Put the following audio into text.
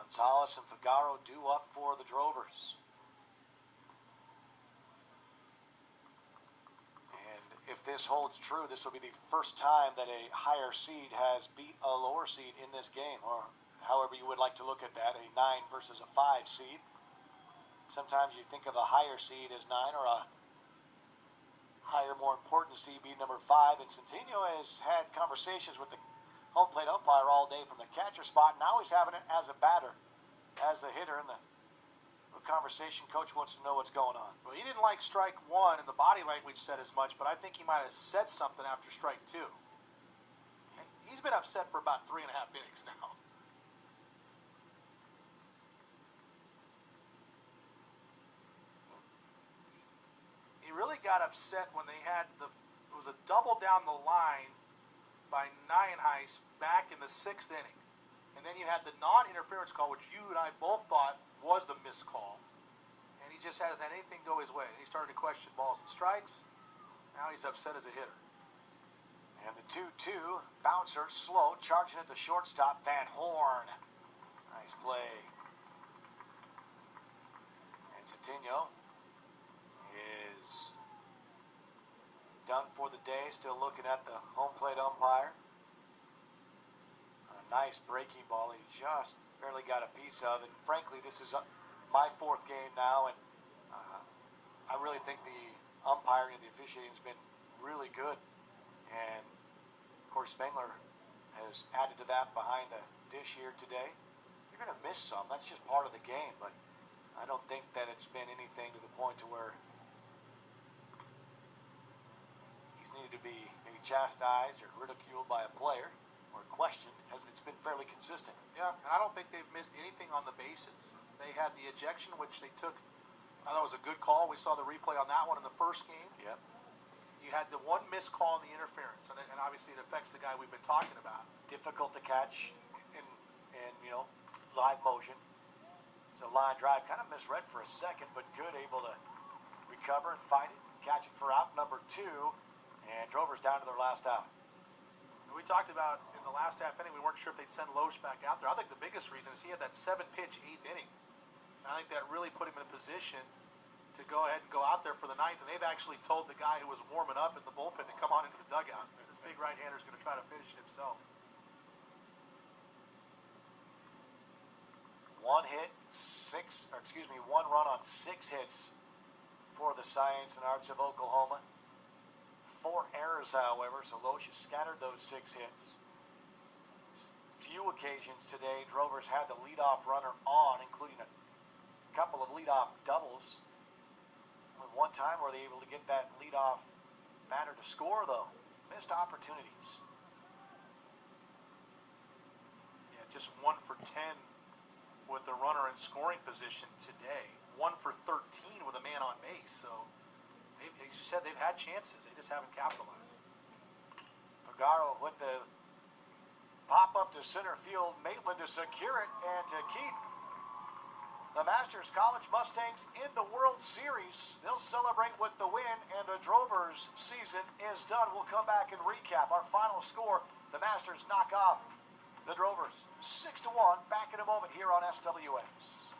Gonzalez and Figaro due up for the Drovers. And if this holds true, this will be the first time that a higher seed has beat a lower seed in this game, or however you would like to look at that, a 9 versus a 5 seed. Sometimes you think of a higher seed as 9, or a higher, more important seed being number 5. And Centeno has had conversations with the home plate umpire all day from the catcher spot. Now he's having it as a batter, as the hitter, and the conversation coach wants to know what's going on. Well, he didn't like strike 1, and the body language said as much, but I think he might have said something after strike 2. And he's been upset for about 3.5 innings now. He really got upset when they had it was a double down the line by Nienhuis back in the 6th inning. And then you had the non-interference call, which you and I both thought was the missed call. And he just hasn't had anything go his way. He started to question balls and strikes. Now he's upset as a hitter. And the 2-2 bouncer slow, charging at the shortstop, Van Horn. Nice play. And Centeno is done for the day, still looking at the home plate umpire. A nice breaking ball he just barely got a piece of, and frankly this is my 4th game now, and I really think the umpiring and the officiating has been really good, and of course Spengler has added to that behind the dish here today. You're going to miss some, that's just part of the game, but I don't think that it's been anything to the point to where needed to be maybe chastised or ridiculed by a player or questioned, as it's been fairly consistent. Yeah, and I don't think they've missed anything on the bases. They had the ejection, which they took. I thought it was a good call. We saw the replay on that one in the first game. Yep. You had the one missed call in the interference, and obviously it affects the guy we've been talking about. Difficult to catch in live motion. It's a line drive, kind of misread for a second, but good, able to recover and find it, catch it for out number 2. And Drovers down to their last out. We talked about in the last half inning, we weren't sure if they'd send Loesch back out there. I think the biggest reason is he had that 7-pitch 8th inning. And I think that really put him in a position to go ahead and go out there for the 9th. And they've actually told the guy who was warming up in the bullpen to come on into the dugout. This big right-hander is going to try to finish it himself. One run on 6 hits for the Science and Arts of Oklahoma. 4 errors, however, so Loesch has scattered those 6 hits. Few occasions today, Drovers had the leadoff runner on, including a couple of leadoff doubles. One time were they able to get that leadoff batter to score, though. Missed opportunities. Yeah, just 1 for 10 with the runner in scoring position today. 1 for 13 with a man on base, so as you said, they've had chances. They just haven't capitalized. Figaro with the pop-up to center field. Maitland to secure it and to keep the Masters College Mustangs in the World Series. They'll celebrate with the win, and the Drovers season is done. We'll come back and recap our final score. The Masters knock off the Drovers 6-1. Back in a moment here on SWX.